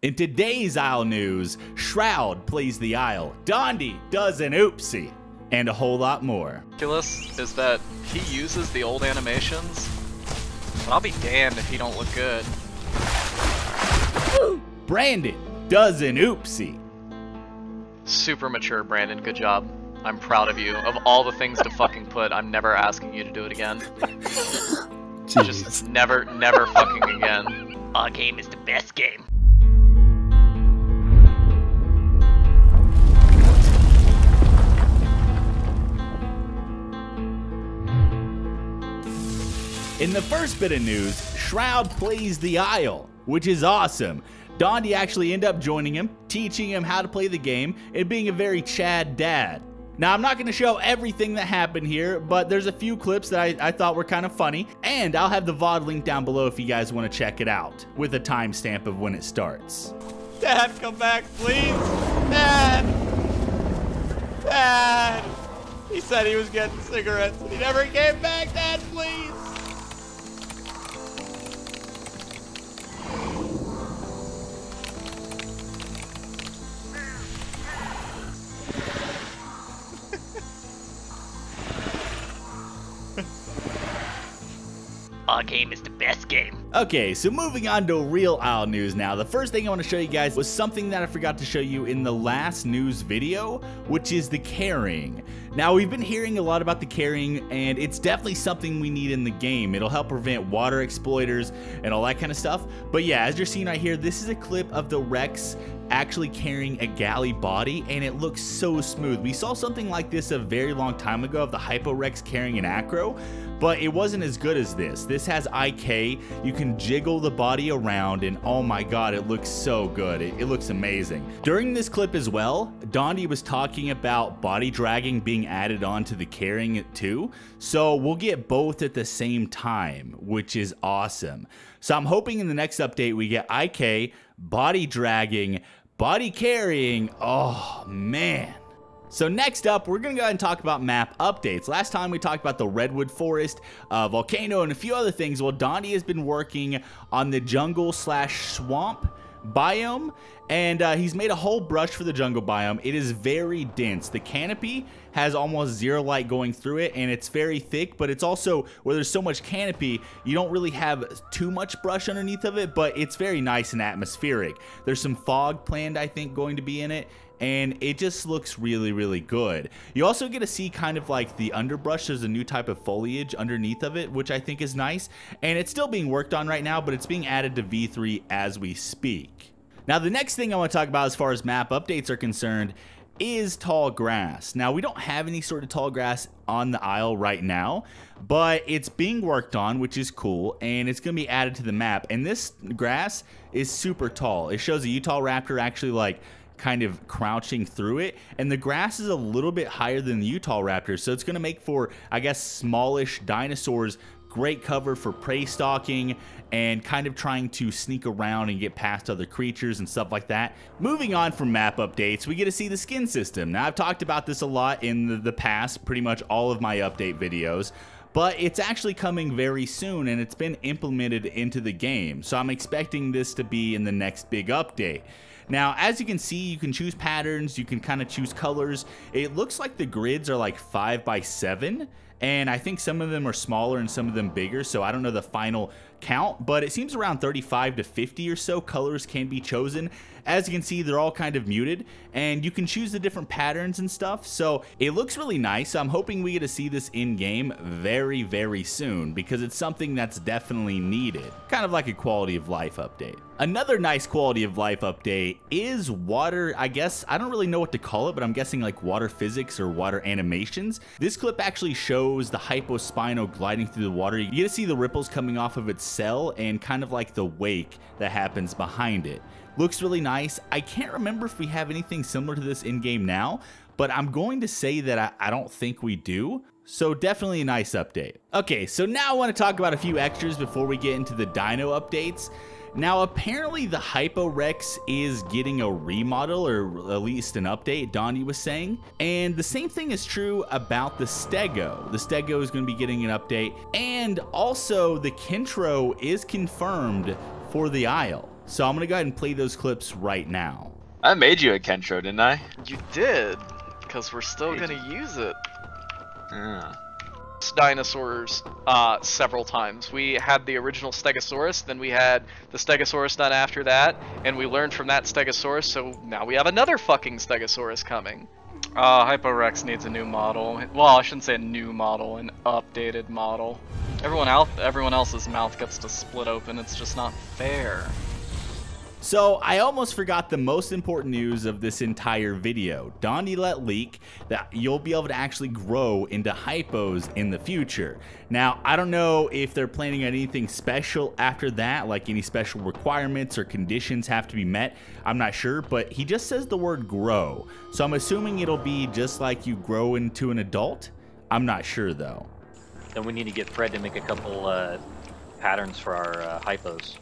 In today's Isle news, Shroud plays the Isle, Dondi does an oopsie, and a whole lot more. Ridiculous is that he uses the old animations, but I'll be damned if he don't look good. Brandon does an oopsie. Super mature, Brandon. Good job. I'm proud of you. Of all the things to fucking put, I'm never asking you to do it again. Just never fucking again. Our game is the best game. In the first bit of news, Shroud plays the Isle, which is awesome. Dondi actually ended up joining him, teaching him how to play the game, and being a very Chad dad. Now, I'm not going to show everything that happened here, but there's a few clips that I thought were kind of funny, and I'll have the VOD link down below if you guys want to check it out, with a timestamp of when it starts. Dad, come back, please. Dad! Dad! He said he was getting cigarettes, and he never came back. Dad, please! Our game is the best game. Okay, so moving on to real Isle news now. The first thing I want to show you guys was something that I forgot to show you in the last news video, which is the carrying. Now, we've been hearing a lot about the carrying, and it's definitely something we need in the game. It'll help prevent water exploiters and all that kind of stuff. But yeah, as you're seeing right here, this is a clip of the Rex actually carrying a galley body, and it looks so smooth. We saw something like this a very long time ago of the Hypo Rex carrying an acro, but it wasn't as good as this. This has IK, you can jiggle the body around, and oh my god, it looks so good. It looks amazing. During this clip as well, Dondi was talking about body dragging being added on to the carrying it too, so we'll get both at the same time, which is awesome. So I'm hoping in the next update we get IK, body dragging, body carrying. Oh man. So next up, we're going to go ahead and talk about map updates. Last time we talked about the Redwood Forest, Volcano, and a few other things. Well, Dondi has been working on the jungle / swamp biome, and he's made a whole brush for the jungle biome. It is very dense. The canopy has almost zero light going through it, and it's very thick, but it's also where there's so much canopy, you don't really have too much brush underneath of it, but it's very nice and atmospheric. There's some fog planned, I think, going to be in it, and it just looks really good. You also get to see kind of like the underbrush. There's a new type of foliage underneath of it, which I think is nice, and it's still being worked on right now, but it's being added to V3 as we speak. Now, the next thing I want to talk about as far as map updates are concerned is tall grass. Now, we don't have any sort of tall grass on the Isle right now, but it's being worked on, which is cool, and it's going to be added to the map. And this grass is super tall. It shows a Utah raptor actually like kind of crouching through it, and the grass is a little bit higher than the Utah raptor, so it's going to make for, I guess, smallish dinosaurs. Great cover for prey stalking and kind of trying to sneak around and get past other creatures and stuff like that. Moving on from map updates, we get to see the skin system. Now, I've talked about this a lot in the past, pretty much all of my update videos, but it's actually coming very soon, and it's been implemented into the game, so I'm expecting this to be in the next big update. Now, as you can see, you can choose patterns, you can kind of choose colors. It looks like the grids are like 5x7, and I think some of them are smaller and some of them bigger, so I don't know the final count, but it seems around 35 to 50 or so colors can be chosen. As you can see, they're all kind of muted, and you can choose the different patterns and stuff, so it looks really nice. I'm hoping we get to see this in-game very soon, because it's something that's definitely needed. Kind of like a quality of life update. Another nice quality of life update is water, I guess, I don't really know what to call it, but I'm guessing like water physics or water animations. This clip actually shows the hypospino gliding through the water. You get to see the ripples coming off of its cell and kind of like the wake that happens behind it. Looks really nice. I can't remember if we have anything similar to this in-game now, but I'm going to say that I don't think we do. So definitely a nice update. Okay, so now I want to talk about a few extras before we get into the dino updates. Now, apparently the Hypo Rex is getting a remodel, or at least an update, Dondi was saying. And the same thing is true about the Stego. The Stego is going to be getting an update. And also the KENTRO is confirmed for the Isle. So I'm gonna go ahead and play those clips right now. I made you a KENTRO, didn't I? You did, because we're still gonna use it. Yeah. Dinosaurs several times. We had the original Stegosaurus, then we had the Stegosaurus done after that, and we learned from that Stegosaurus, so now we have another fucking Stegosaurus coming. Hypo Rex needs a new model. Well, I shouldn't say a new model, an updated model. Everyone else's mouth gets to split open, it's just not fair. So I almost forgot the most important news of this entire video. Donnie let leak that you'll be able to actually grow into hypos in the future. Now, I don't know if they're planning on anything special after that, like any special requirements or conditions have to be met. I'm not sure, but he just says the word grow. So I'm assuming it'll be just like you grow into an adult. I'm not sure though. Then we need to get Fred to make a couple patterns for our hypos.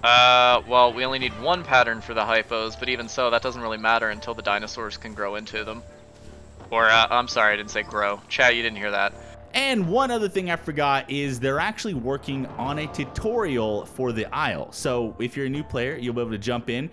Well, we only need one pattern for the hypos, but even so, that doesn't really matter until the dinosaurs can grow into them. Or, I'm sorry, I didn't say grow. Chat, you didn't hear that. And one other thing I forgot is they're actually working on a tutorial for the Isle. So if you're a new player, you'll be able to jump in,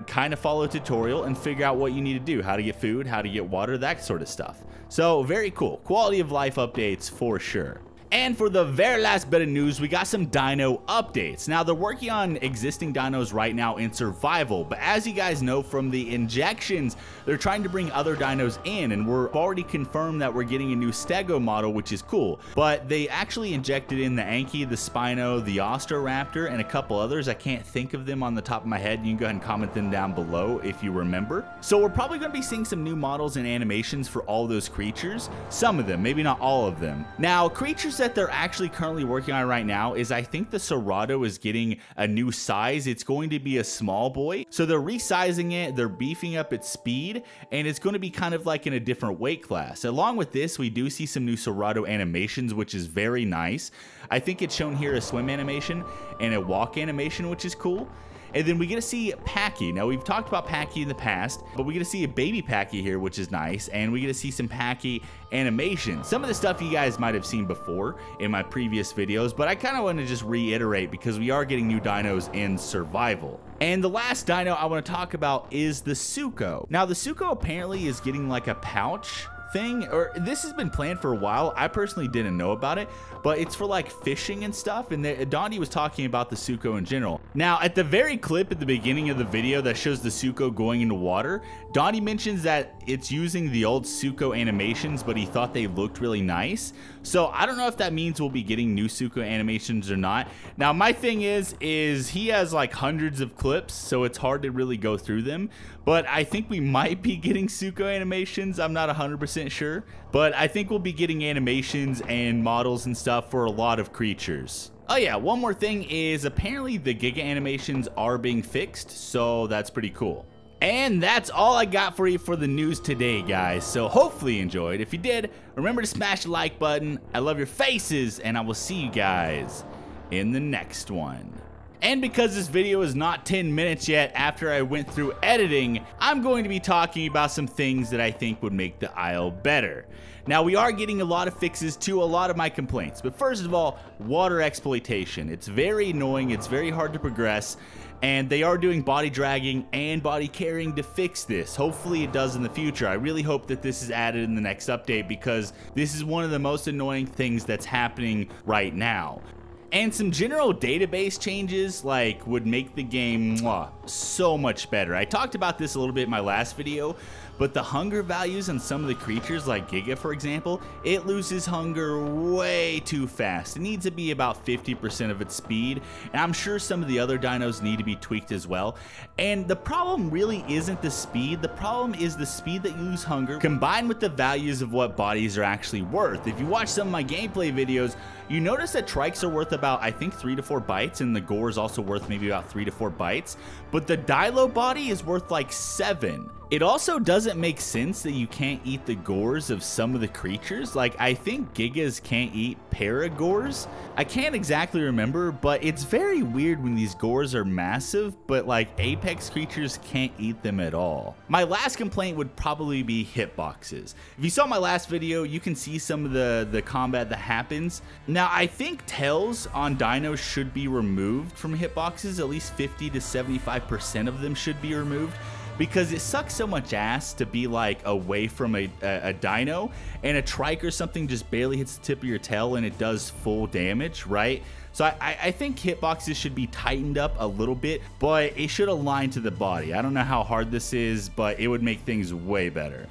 kind of follow a tutorial, and figure out what you need to do, how to get food, how to get water, that sort of stuff. So very cool. Quality of life updates for sure. And for the very last bit of news, we got some dino updates. Now, they're working on existing dinos right now in survival, but as you guys know from the injections, they're trying to bring other dinos in, and we're already confirmed that we're getting a new Stego model, which is cool. But they actually injected in the Anki, the Spino, the Ostroraptor, and a couple others. I can't think of them on the top of my head. You can go ahead and comment them down below if you remember. So we're probably going to be seeing some new models and animations for all those creatures. Some of them, maybe not all of them. Now, creatures that they're actually currently working on right now is I think the SHROUD is getting a new size. It's going to be a small boy. So they're resizing it, they're beefing up its speed, and it's going to be kind of like in a different weight class. Along with this, we do see some new SHROUD animations, which is very nice. I think it's shown here a swim animation and a walk animation, which is cool. And then we get to see Packy. Now, we've talked about Packy in the past, but we get to see a baby Packy here, which is nice. And we get to see some Packy animation. Some of the stuff you guys might have seen before in my previous videos, but I kind of want to just reiterate because we are getting new dinos in survival. And the last dino I want to talk about is the Suko. Now, the Suko apparently is getting like a pouch thing, or this has been planned for a while. I personally didn't know about it, but it's for like fishing and stuff, and Donnie was talking about the Suko in general. Now, at the very clip at the beginning of the video that shows the Suko going into water, Donnie mentions that it's using the old Suko animations, but he thought they looked really nice. So I don't know if that means we'll be getting new Suko animations or not. Now, my thing is he has like hundreds of clips, so it's hard to really go through them, but I think we might be getting Suko animations. I'm not 100% sure, but I think we'll be getting animations and models and stuff for a lot of creatures. Oh yeah, one more thing is apparently the Giga animations are being fixed, so that's pretty cool. And that's all I got for you for the news today, guys. So hopefully you enjoyed. If you did, remember to smash the like button. I love your faces, and I will see you guys in the next one. And because this video is not 10 minutes yet after I went through editing, I'm going to be talking about some things that I think would make the Isle better. Now, we are getting a lot of fixes to a lot of my complaints, but first of all, water exploitation. It's very annoying, it's very hard to progress, and they are doing body dragging and body carrying to fix this. Hopefully it does in the future. I really hope that this is added in the next update because this is one of the most annoying things that's happening right now. And some general database changes like would make the game so much better. I talked about this a little bit in my last video, but the hunger values on some of the creatures like Giga, for example, it loses hunger way too fast. It needs to be about 50% of its speed, and I'm sure some of the other dinos need to be tweaked as well. And the problem really isn't the speed. The problem is the speed that you lose hunger combined with the values of what bodies are actually worth. If you watch some of my gameplay videos, you notice that trikes are worth about, I think, 3 to 4 bytes, and the gore is also worth maybe about 3 to 4 bytes, but the Dilo body is worth like 7. It also doesn't make sense that you can't eat the gores of some of the creatures. Like, I think Gigas can't eat paragores. I can't exactly remember, but it's very weird when these gores are massive, but like apex creatures can't eat them at all. My last complaint would probably be hitboxes. If you saw my last video, you can see some of the combat that happens. Now, I think tails on dinos should be removed from hitboxes. At least 50 to 75% of them should be removed, because it sucks so much ass to be like away from a dino and a trike or something just barely hits the tip of your tail and it does full damage, right? So I think hitboxes should be tightened up a little bit, but it should align to the body. I don't know how hard this is, but it would make things way better.